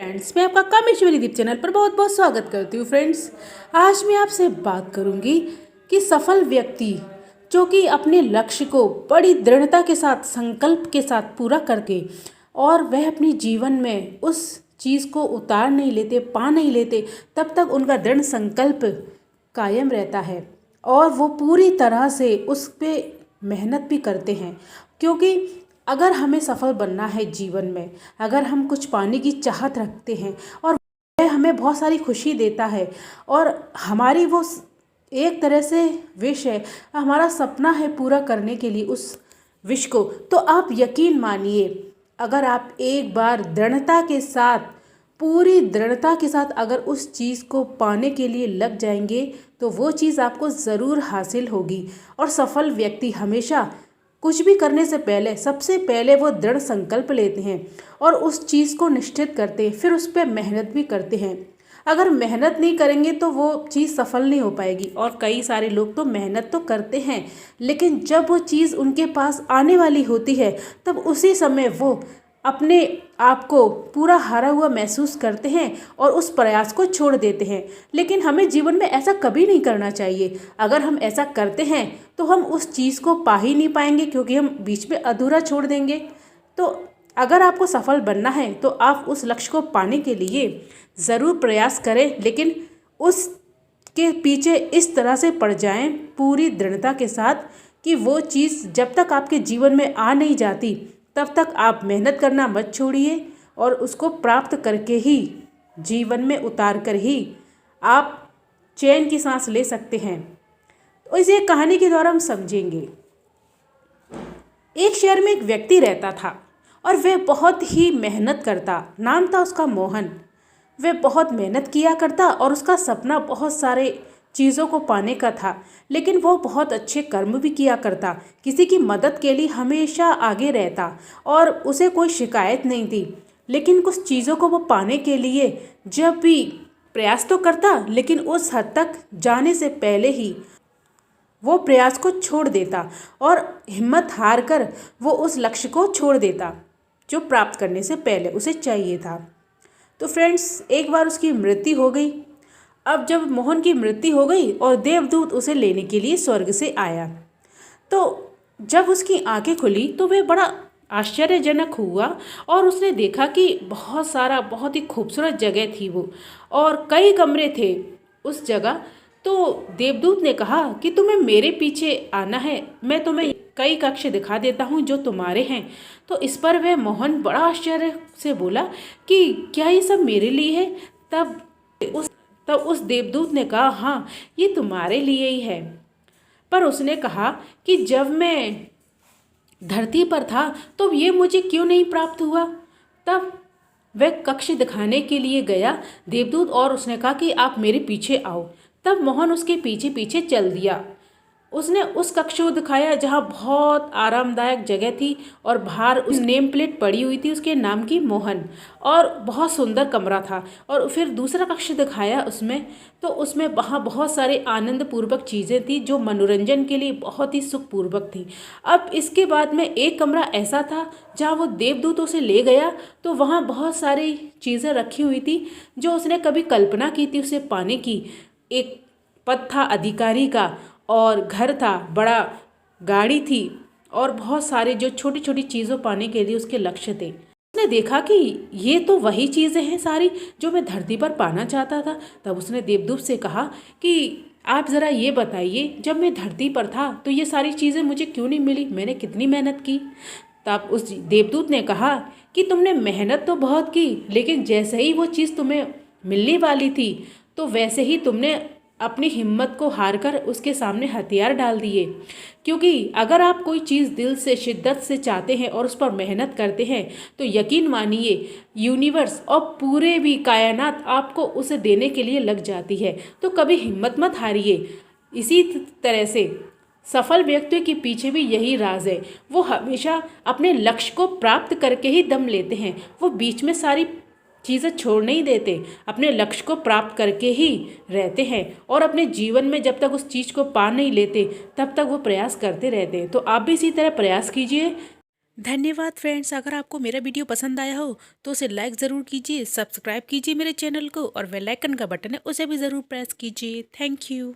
Friends, मैं आपका कामेश्वरी दीप channel पर बहुत बहुत स्वागत करती हूँ। फ्रेंड्स, आज मैं आपसे बात करूँगी कि सफल व्यक्ति जो कि अपने लक्ष्य को बड़ी दृढ़ता के साथ, संकल्प के साथ पूरा करके और वह अपने जीवन में उस चीज़ को उतार नहीं लेते, पा नहीं लेते, तब तक उनका दृढ़ संकल्प कायम रहता है और वो पूरी तरह से उस पर मेहनत भी करते हैं। क्योंकि अगर हमें सफल बनना है जीवन में, अगर हम कुछ पाने की चाहत रखते हैं और वह हमें बहुत सारी खुशी देता है और हमारी वो एक तरह से विश है, हमारा सपना है पूरा करने के लिए उस विश को, तो आप यकीन मानिए, अगर आप एक बार दृढ़ता के साथ, पूरी दृढ़ता के साथ अगर उस चीज़ को पाने के लिए लग जाएंगे तो वो चीज़ आपको ज़रूर हासिल होगी। और सफल व्यक्ति हमेशा कुछ भी करने से पहले सबसे पहले वो दृढ़ संकल्प लेते हैं और उस चीज़ को निश्चित करते हैं, फिर उस पर मेहनत भी करते हैं। अगर मेहनत नहीं करेंगे तो वो चीज़ सफल नहीं हो पाएगी। और कई सारे लोग तो मेहनत तो करते हैं, लेकिन जब वो चीज़ उनके पास आने वाली होती है तब उसी समय वो अपने आप को पूरा हारा हुआ महसूस करते हैं और उस प्रयास को छोड़ देते हैं। लेकिन हमें जीवन में ऐसा कभी नहीं करना चाहिए। अगर हम ऐसा करते हैं तो हम उस चीज़ को पा ही नहीं पाएंगे, क्योंकि हम बीच में अधूरा छोड़ देंगे। तो अगर आपको सफल बनना है तो आप उस लक्ष्य को पाने के लिए ज़रूर प्रयास करें, लेकिन उसके पीछे इस तरह से पड़ जाएं पूरी दृढ़ता के साथ कि वो चीज़ जब तक आपके जीवन में आ नहीं जाती तब तक आप मेहनत करना मत छोड़िए और उसको प्राप्त करके ही, जीवन में उतार कर ही आप चैन की सांस ले सकते हैं। तो इस एक कहानी के द्वारा हम समझेंगे। एक शहर में एक व्यक्ति रहता था और वह बहुत ही मेहनत करता। नाम था उसका मोहन। वह बहुत मेहनत किया करता और उसका सपना बहुत सारे चीज़ों को पाने का था, लेकिन वो बहुत अच्छे कर्म भी किया करता। किसी की मदद के लिए हमेशा आगे रहता और उसे कोई शिकायत नहीं थी। लेकिन कुछ चीज़ों को वो पाने के लिए जब भी प्रयास तो करता, लेकिन उस हद तक जाने से पहले ही वो प्रयास को छोड़ देता और हिम्मत हार कर वो उस लक्ष्य को छोड़ देता जो प्राप्त करने से पहले उसे चाहिए था। तो फ्रेंड्स, एक बार उसकी मृत्यु हो गई। अब जब मोहन की मृत्यु हो गई और देवदूत उसे लेने के लिए स्वर्ग से आया, तो जब उसकी आंखें खुली तो वह बड़ा आश्चर्यजनक हुआ और उसने देखा कि बहुत ही खूबसूरत जगह थी वो, और कई कमरे थे उस जगह। तो देवदूत ने कहा कि तुम्हें मेरे पीछे आना है, मैं तुम्हें कई कक्ष दिखा देता हूँ जो तुम्हारे हैं। तो इस पर वह मोहन बड़ा आश्चर्य से बोला कि क्या ये सब मेरे लिए है? तब उस देवदूत ने कहा, हाँ, ये तुम्हारे लिए ही है। पर उसने कहा कि जब मैं धरती पर था तो ये मुझे क्यों नहीं प्राप्त हुआ? तब वह कक्ष दिखाने के लिए गया देवदूत और उसने कहा कि आप मेरे पीछे आओ। तब मोहन उसके पीछे पीछे चल दिया। उसने उस कक्ष को दिखाया जहाँ बहुत आरामदायक जगह थी और बाहर उस नेम प्लेट पड़ी हुई थी उसके नाम की, मोहन, और बहुत सुंदर कमरा था। और फिर दूसरा कक्ष दिखाया उसमें, तो उसमें वहाँ बहुत सारे आनंद पूर्वक चीज़ें थी जो मनोरंजन के लिए बहुत ही सुखपूर्वक थी। अब इसके बाद में एक कमरा ऐसा था जहाँ वो देवदूत उसे ले गया, तो वहाँ बहुत सारी चीज़ें रखी हुई थी जो उसने कभी कल्पना की थी उसे पाने की। एक पद था अधिकारी का और घर था बड़ा, गाड़ी थी और बहुत सारे जो छोटी छोटी चीज़ों पाने के लिए उसके लक्ष्य थे। उसने देखा कि ये तो वही चीज़ें हैं सारी जो मैं धरती पर पाना चाहता था। तब उसने देवदूत से कहा कि आप ज़रा ये बताइए, जब मैं धरती पर था तो ये सारी चीज़ें मुझे क्यों नहीं मिली? मैंने कितनी मेहनत की। तब उस देवदूत ने कहा कि तुमने मेहनत तो बहुत की, लेकिन जैसे ही वो चीज़ तुम्हें मिलने वाली थी तो वैसे ही तुमने अपनी हिम्मत को हार कर उसके सामने हथियार डाल दिए। क्योंकि अगर आप कोई चीज़ दिल से, शिद्दत से चाहते हैं और उस पर मेहनत करते हैं तो यकीन मानिए यूनिवर्स और पूरे भी कायनात आपको उसे देने के लिए लग जाती है। तो कभी हिम्मत मत हारिए। इसी तरह से सफल व्यक्ति के पीछे भी यही राज है। वो हमेशा अपने लक्ष्य को प्राप्त करके ही दम लेते हैं। वो बीच में सारी चीज़ें छोड़ नहीं देते, अपने लक्ष्य को प्राप्त करके ही रहते हैं और अपने जीवन में जब तक उस चीज़ को पा नहीं लेते तब तक वो प्रयास करते रहते हैं। तो आप भी इसी तरह प्रयास कीजिए। धन्यवाद फ्रेंड्स। अगर आपको मेरा वीडियो पसंद आया हो तो उसे लाइक ज़रूर कीजिए, सब्सक्राइब कीजिए मेरे चैनल को और बेल आइकन का बटन है उसे भी ज़रूर प्रेस कीजिए। Thank you.